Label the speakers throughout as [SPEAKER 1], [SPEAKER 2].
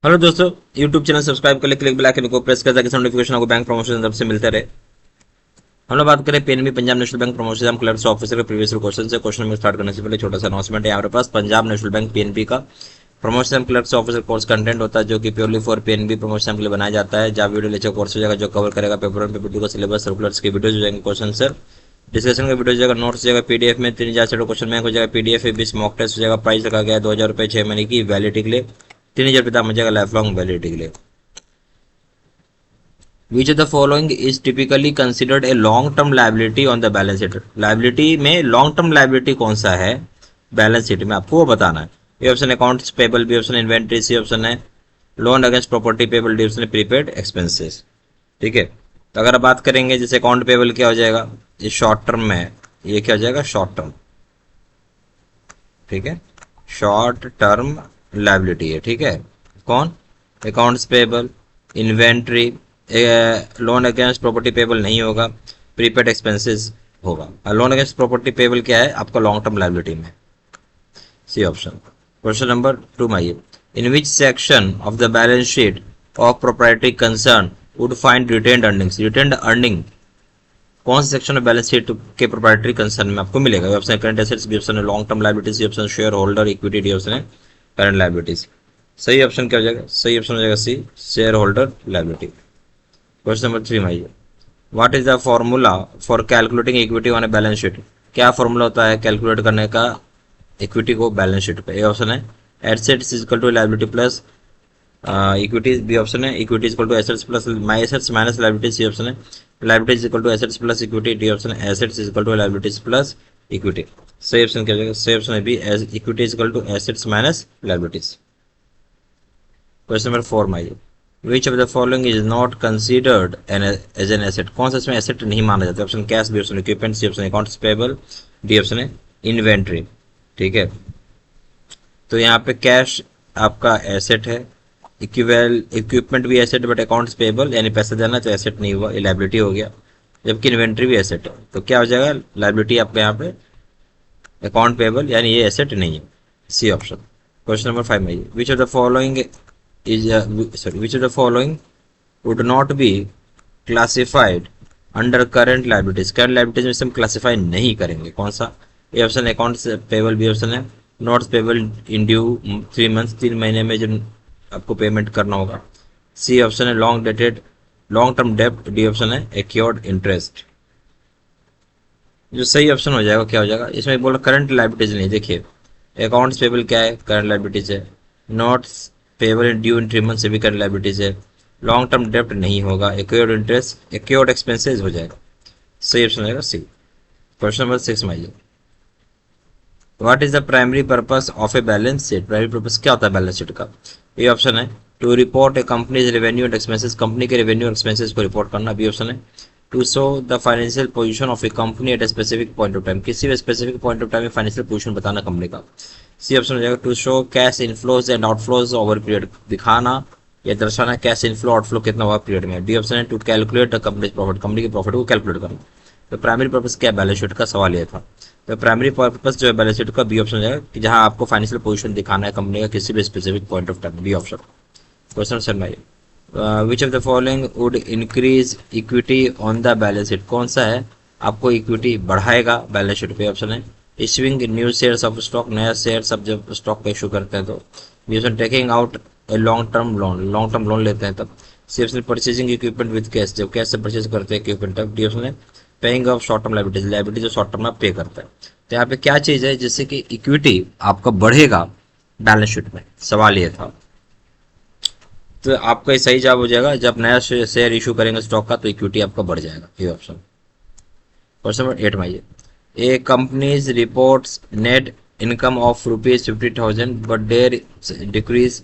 [SPEAKER 1] Hello दोस्तों, YouTube channel subscribe कर ले, क्लिक बेल आइकन को प्रेस कर ताकि नोटिफिकेशन आपको बैंक प्रमोशन तरफ से मिलते रहे। हम लोग बात करें PNB Punjab National Bank promotion clerks officer के प्रीवियस क्वेश्चन से। क्वेश्चन में स्टार्ट करने से पहले छोटा सा अनाउंसमेंट है हमारे पास। पंजाब नेशनल बैंक पीएनबी का promotion clerks officer course content होता है जो कि प्योरली फॉर पीएनबी प्रमोशन के लिए बनाया जाता है। जहाँ वीडियो लेक्चर कोर्स हो जाएगा जो कवर करेगा पेपर वन पेपर टू का सिलेबस, सर्कुलर्स की वीडियो हो जाएंगे, क्वेश्चन सर डिस्कशन का वीडियो हो जाएगा, नोट्स हो जाएगा पीडीएफ में 3000 से क्वेश्चन बैंक हो जाएगा पीडीएफ में, 20 मॉक टेस्ट हो जाएगा। प्राइस रखा गया है 2000 रुपये 6 महीने की वैलिडिटी के लिए, 3000 रुपये दाम हो जाएगा लाइफ लॉन्ग वैलिडिटी के लिए। Which of the following is typically considered a long-term liability on the balance sheet? Liability में लॉन्ग टर्म लाइबिलिटी कौन सा है बैलेंस शीट में, आपको वो बताना है। ए ऑप्शन है अकाउंट्स पेबल, बी ऑप्शन है इन्वेंट्री, सी ऑप्शन है loan against property payable, D option है प्रीपेड एक्सपेंसेस। ठीक है, तो अगर आप बात करेंगे जैसे अकाउंट पेबल क्या हो जाएगा, ये शॉर्ट टर्म में है, ये क्या हो जाएगा शॉर्ट टर्म। ठीक है, शॉर्ट टर्म लाइबिलिटी है। ठीक है, कौन accounts payable, inventory, loan against property payable नहीं होगा, प्रीपेड एक्सपेंसेस होगा। लोन अगेंस्ट प्रॉपर्टी पेबल क्या है आपका लॉन्ग टर्म लाइबिलिटी में, सी ऑप्शन। क्वेश्चन नंबर 2 में आइए। In which section of the balance sheet of proprietary concern would find retained earnings? Retained earning कौन से सेक्शन ऑफ बैलेंस शीट के proprietary concern में आपको मिलेगा? ऑप्शन है करंट एसेट्स, बी ऑप्शन है long term liabilities, C option shareholder equity, D option है current liabilities. सही ऑप्शन क्या हो जाएगा? सही ऑप्शन हो जाएगा C shareholder liability. Question number 3 में आइए। What is the formula for calculating equity on A balance sheet? क्या फॉर्मूला होता है कैलकुलेट करने का इक्विटी को बैलेंस शीट पे? ए ऑप्शन है assets equal to liability plus equity, B option है equity equal to assets plus my assets minus liability, C option है liabilities equal to assets plus equity, D option है assets equal to liabilities plus equity. सही option क्या हो जाएगा? सही option है B equity equal to assets minus liabilities. Question number 4 में आइए। Which of the following is not considered as an asset? कौन सा इसमें एसेट नहीं माना जाता? Option cash, B option equipment, C option accounts payable, D option है inventory. ठीक है, तो यहाँ पे कैश आपका एसेट है, इक्विपमेंट भी एसेट बट अकाउंट्स पेबल यानी पैसा देना तो एसेट नहीं हुआ, ये लाइबिलिटी हो गया। जबकि इन्वेंट्री भी एसेट है तो क्या हो जाएगा लाइबिलिटी आपका यहाँ पे अकाउंट पेबल यानी ये एसेट नहीं है, सी ऑप्शन। क्वेश्चन नंबर 5 में विच of the following is which of the following would not be classified under current liabilities? Current liabilities में से हम क्लासीफाई नहीं करेंगे, कौन सा? ए ऑप्शन है अकाउंट्स पेबल, बी ऑप्शन है notes payable in due 3 months, 3 महीने में जब आपको पेमेंट करना होगा, सी ऑप्शन है लॉन्ग टर्म डेब्ट, डी ऑप्शन है एक्योर्ड इंटरेस्ट। जो सही ऑप्शन हो जाएगा क्या हो जाएगा इसमें बोला करंट लाइबिलिटीज नहीं। देखिए अकाउंट्स पेबल क्या है करंट लाइबिलिटीज है, नोट्स पेबल ड्यू इन 3 मंथ से भी करंट लाइबिलिटीज है, लॉन्ग टर्म डेब्ट नहीं होगा, एक्योर्ड इंटरेस्ट एक्योर्ड एक्सपेंसेस हो जाएगा, सही ऑप्शन हो जाएगा सी। क्वेश्चन नंबर 6 में आइए। What is the primary purpose of a balance sheet? Primary purpose क्या होता है बैलेंस शीट का? ए ऑप्शन है to report a company's revenue and expenses, company के रेवेन्यू और एक्सपेंसेस को रिपोर्ट करना, बी ऑप्शन है to show the financial position of a company at a specific point of time, किसी भी specific point of time में financial position बताना company का, सी ऑप्शन हो जाएगा to show cash inflows and outflows over period, दिखाना या दर्शाना कैश इनफ्लो आउटफ्लो कितना हुआ पीरियड में, डी ऑप्शन है to calculate the company profit, company के प्रॉफिट को कैलकुलेट करना। तो प्राइमरी पर्पस क्या है बैलेंस शीट का सवाल ये था। तो प्राइमरी पर्पस जो है बैलेंस शीट का बी ऑप्शन हो जाएगा कि जहां आपको फाइनेंशियल पोजीशन दिखाना है कंपनी का किसी भी specific point of time, B option. Question sir which of the following would increase equity on the balance sheet? कौन सा है आपको इक्विटी बढ़ाएगा बैलेंस शीट पे? ऑप्शन है issuing new shares of stock, नया शेयर्स अब जब स्टॉक का इशू करते हैं तो, B option taking out a long term loan लेते हैं तब, C option purchasing equipment with cash, जब कैश से परचेज करते हैं इक्विपमेंट तब, डी ऑप्शन है paying off short term liabilities जो शॉर्ट टर्म में पे करता है। तो यहाँ पे क्या चीज है जिससे कि इक्विटी आपका बढ़ेगा बैलेंस शीट में, सवाल ये था। तो आपका सही जवाब हो जाएगा जब नया शेयर इशू करेंगे स्टॉक का तो इक्विटी आपका बढ़ जाएगा, ये ऑप्शन। क्वेश्चन नंबर 8 में आइए। A company's reports net income of ₹50,000 but there decrease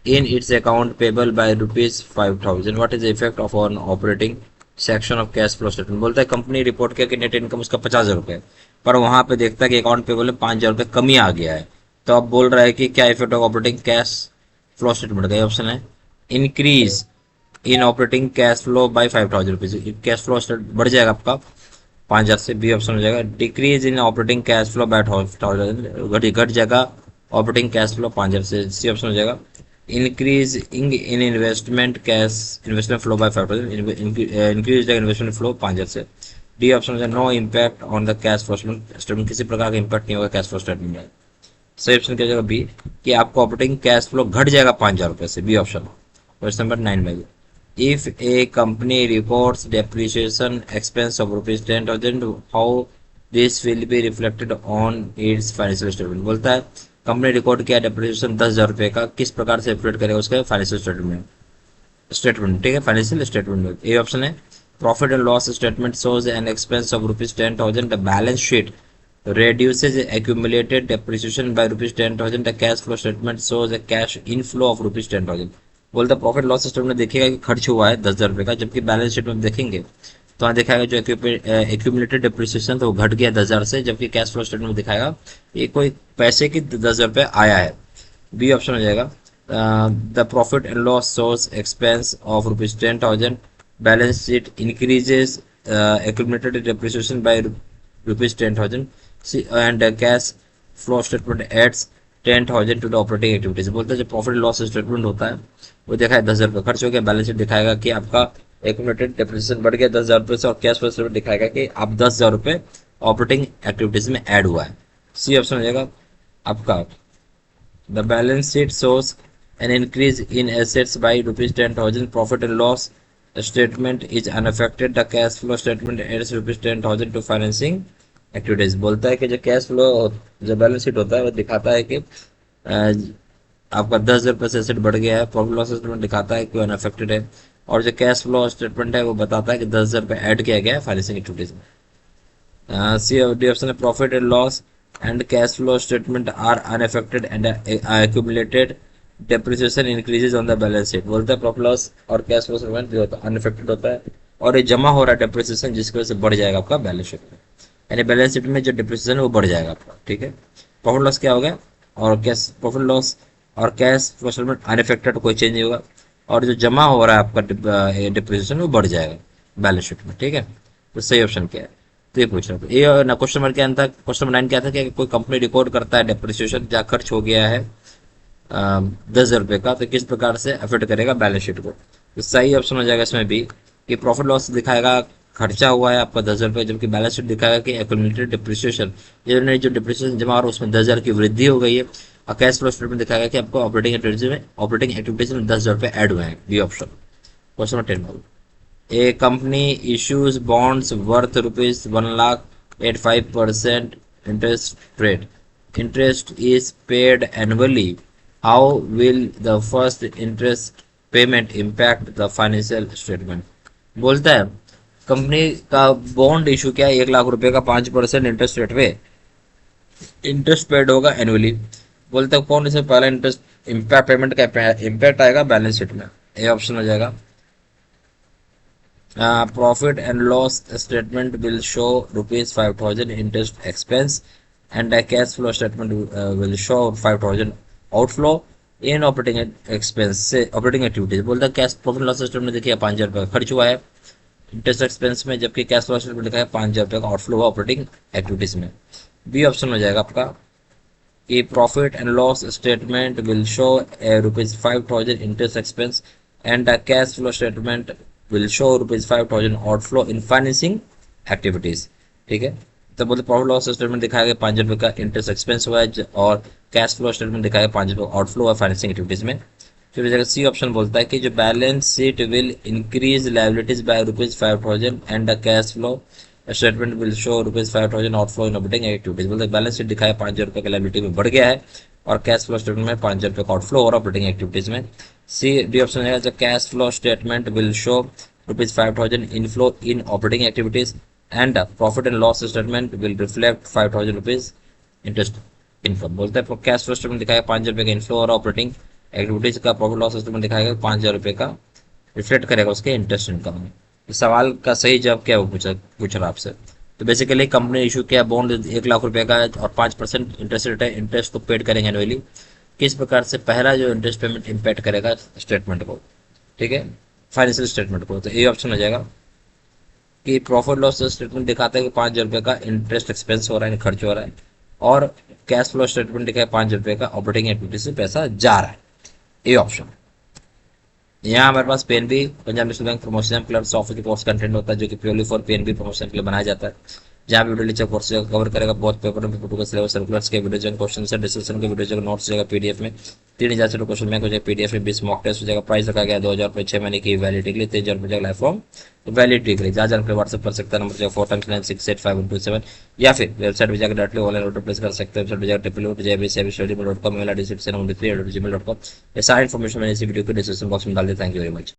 [SPEAKER 1] in its account payable by ₹5,000, what is the effect of on operating section of cash flow statement? बोलता है कंपनी रिपोर्ट किया कि net income उसका 50,000 रुपये, पर वहां पे देखता है कि अकाउंट पेबल में 5,000 रुपये कमी आ गया है। तो अब बोल रहा है कि क्या effect of operating cash flow statement का? ऑप्शन है increase in operating cash flow bye 5,000 rupees, cash flow बढ़ जाएगा आपका 5,000 से, बी ऑप्शन हो जाएगा decrease in operating cash flow bye 1,000, घट जाएगा ऑपरेटिंग कैश फ्लो 5,000 से, सी ऑप्शन हो जाएगा increasing in investment cash investment flow by 5%, increase the investment flow 5,000 से। डी ऑप्शन है no impact on the cash flow statement, किसी प्रकार का इम्पैक्ट नहीं होगा कैश फ्लो स्टेटमेंट में। सही ऑप्शन क्या जाएगा बी, कि आपको ऑपरेटिंग कैश फ्लो घट जाएगा 5,000 रुपये से, बी ऑप्शन। क्वेश्चन नंबर 9 में, if A company records depreciation expense of ₹10,000, how this will be reflected on it's financial statement. बोलता है कंपनी रिकॉर्ड किया डेप्रिसिएशन 10,000 रुपये का, किस प्रकार से रिफ्लेक्ट करेगा उसके फाइनेंशियल स्टेटमेंट, ठीक है, फाइनेंशियल स्टेटमेंट में। ए ऑप्शन है profit and loss statement shows an expense of ₹10,000, the balance sheet reduces accumulated depreciation by ₹10,000, the cash flow statement shows a cash inflow of ₹10,000। बोलता प्रॉफिट लॉस स्टेटमेंट में देखिएगा कि खर्च हुआ है 10,000 रुपये का, जबकि बैलेंस शीट में देखेंगे तो वहाँ दिखाएगा जो एक्यूमुलेटेड डिप्रिसिएशन तो वो घट गया 10,000 से, जबकि कैश फ्लो स्टेटमेंट में दिखाएगा ये कोई पैसे की 10,000 रुपये आया है। बी ऑप्शन हो जाएगा the profit and loss shows expense of ₹10,000, balance sheet increases accumulated depreciation by ₹10,000, and cash flow statement adds 10,000 to the operating activities। बोलते हैं जो प्रॉफिट लॉस स्टेटमेंट होता है वो देखा है 10,000 रुपये खर्च हो गया, बैलेंस शीट दिखाएगा कि आपका एक्यूमुलेटेड डेप्रिसिएशन बढ़ गया 10,000 रुपये से, और कैश फ्लो स्टेटमेंट दिखाएगा कि आप 10,000 रुपये ऑपरेटिंग एक्टिविटीज में ऐड हुआ है। सी ऑप्शन हो जाएगा आपका the balance sheet shows an increase in assets by ₹10,000, profit and loss statement is unaffected, the cash flow statement adds ₹10,000 to financing activities। बोलता है कि जो कैश फ्लो जो बैलेंस शीट होता है वो दिखाता है कि आपका 10,000 रुपये से एसेट बढ़ गया है, प्रॉफिट लॉस स्टेटमेंट दिखाता है कि अनअफेक्टेड है, और जो कैश फ्लो स्टेटमेंट है वो बताता है कि 10,000 रुपये ऐड किया गया है फाइनेंसिंग एक्टिविटीज में। सी डी ऑप्शन है profit and loss and cash flow statement are unaffected and accumulated depreciation increases on the balance sheet. बोलता है प्रॉफिट लॉस और कैश फ्लो स्टेटमेंट जो होता है अनअफेक्टेड होता है, और ये जमा हो रहा है डेप्रिसिएशन, जिसकी वजह से बढ़ जाएगा आपका बैलेंस शीट में, यानी बैलेंस शीट में जो डेप्रिसिएशन है वो बढ़ जाएगा आपका, ठीक है। प्रॉफिट लॉस क्या होगा, और कैश प्रॉफिट लॉस और कैश फ्लो स्टेटमेंट अनअफेक्टेड, कोई चेंज नहीं होगा, और जो जमा हो रहा है आपका डेप्रिसिएशन वो बढ़ जाएगा बैलेंस शीट में, ठीक है। तो सही ऑप्शन क्या है, तो ये पूछ रहा था। ये ना क्वेश्चन नंबर क्या था, क्वेश्चन नंबर 9 क्या था कि कोई कंपनी रिकॉर्ड करता है डेप्रिसिएशन जहाँ खर्च हो गया है 10,000 रुपये का, तो किस प्रकार से अफेक्ट करेगा बैलेंस शीट को। तो सही ऑप्शन हो जाएगा इसमें भी, कि प्रॉफिट लॉस दिखाएगा खर्चा हुआ है आपका 10,000 रुपये, जबकि बैलेंस शीट दिखाएगा कि एक्यूमुलेटेड डिप्रिसिएशन, जो डिप्रिसिएशन जमा हो रहा है उसमें 10,000 की वृद्धि हो गई है, और कैश फ्लो स्टेटमेंट दिखाएगा कि आपको ऑपरेटिंग एक्टिविटीज में 10,000 रुपये ऐड हुए हैं, B option. Question number 10, a company issues bonds worth ₹1,00,000 at 5% interest rate, interest is paid annually, how will the first interest payment impact the financial statement। बोलता है company का बॉन्ड इशू क्या है 1,00,000 रुपए का 5% इंटरेस्ट रेट पे interest paid होगा annually. बोलता है कौन इसमें पहला इंटरेस्ट इम्पैक्ट पेमेंट का इम्पैक्ट आएगा बैलेंस शीट में, ए ऑप्शन हो जाएगा profit and loss statement will show ₹5,000 interest expense and a cash flow statement will show 5,000 outflow in operating expense से ऑपरेटिंग एक्टिविटीज। बोलता है कैश प्रॉफिट लॉस स्टेटमेंट देखिए 5,000 रुपये खर्च हुआ है इंटरेस्ट एक्सपेंस में, जबकि कैश फ्लो स्टेटमेंट लिखा है 5,000 रुपये का आउटफ्लो हुआ ऑपरेटिंग एक्टिविटीज में। बी ऑप्शन हो जाएगा आपका कि profit and loss statement will show ₹5,000 interest expense and the cash flow statement will show ₹5,000 outflow in financing activities, ठीक है। तो बोलते प्रॉफिट लॉस स्टेटमेंट दिखाया गया 5,000 रुपये का इंटरेस्ट एक्सपेंस हुआ है, और कैश फ्लो स्टेटमेंट दिखाया 5,000 रुपये आउटफ्लो हुआ फाइनेंसिंग एक्टिविटीज में। फिर जगह सी ऑप्शन बोलता है कि जो balance sheet will increase liabilities by ₹5,000 and the cash flow statement will show ₹5,000 outflow in operating activities. बोलते बैलेंस शीट दिखाया 5,000 रुपये का लायबिलिटी में बढ़ गया है, और कैश फ्लो स्टेटमेंट में 5,000 रुपये का आउटफ्लो और ऑपरेटिंग एक्टिविटीज में। सी डी ऑप्शन है cash flow statement will show ₹5,000 inflow in operating activities and profit and loss statement will reflect ₹5,000 interest income. बोलता है कैश फ्लो स्टेटमेंट दिखाएगा 5,000 रुपये का इनफ्लो और ऑपरेटिंग एक्टिविटीज का प्रॉफिट लॉस स्टेटमेंट दिखाएगा 5,000 रुपये का रिफ्लेक्ट करेगा उसके इंटरेस्ट इनकम में। इस सवाल का सही जवाब क्या वो पूछ रहा आपसे। तो बेसिकली कंपनी इशू किया बॉन्ड 1,00,000 रुपये का और 5% इंटरेस्ट रेट है, इंटरेस्ट को पेड करेंगे एनुअली। किस प्रकार से पहला जो इंटरेस्ट पेमेंट इम्पैक्ट करेगा स्टेटमेंट को, ठीक है, फाइनेंशियल स्टेटमेंट को। तो ये ऑप्शन हो जाएगा कि प्रॉफिट लॉस स्टेटमेंट दिखाता है कि 5,000 रुपये का इंटरेस्ट एक्सपेंस हो रहा है, खर्च हो रहा है, और कैश फ्लो स्टेटमेंट दिखाया 5,000 रुपये का ऑपरेटिंग एक्टिविटी से पैसा जा रहा है। A option. यहाँ हमारे पास PNB Punjab National Bank promotion clubs office course content होता है जो कि प्योरली फॉर पीएनबी प्रमोशन के लिए बनाया जाता है, जहाँ पे वीडियो लेक्चर कोर्स कवर करेगा बहुत पेपर में फोटो का सिलेबस सर्कुलर्स के वीडियो जो क्वेश्चन से डिस्कशन के वीडियो जो नोट्स हो जाएगा पीडीएफ में, 3000 से क्वेश्चन बैंक हो जाएगा पीडीएफ में, 20 मॉक टेस्ट हो जाएगा। प्राइस रखा गया 2000 रुपये 6 महीने की वैलिडिटी के लिए, 3000 रुपये लाइफ फॉर्म वैलिडिटी के लिए। जहाँ जानकर व्हाट्सअप कर सकता है नंबर जो 4x9685127, या फिर वेबसाइट पर जाकर डायरेक्टली ऑनलाइन ऑर्डर प्लेस कर सकते हैं। वेबसाइट पर जाकर www.jbcstudy.com, मेल आईडी 67gmail.com। ये सारी इन्फॉर्मेशन मैंने इसी वीडियो के डिस्क्रिप्शन बॉक्स में डाल दी। Thank you very much.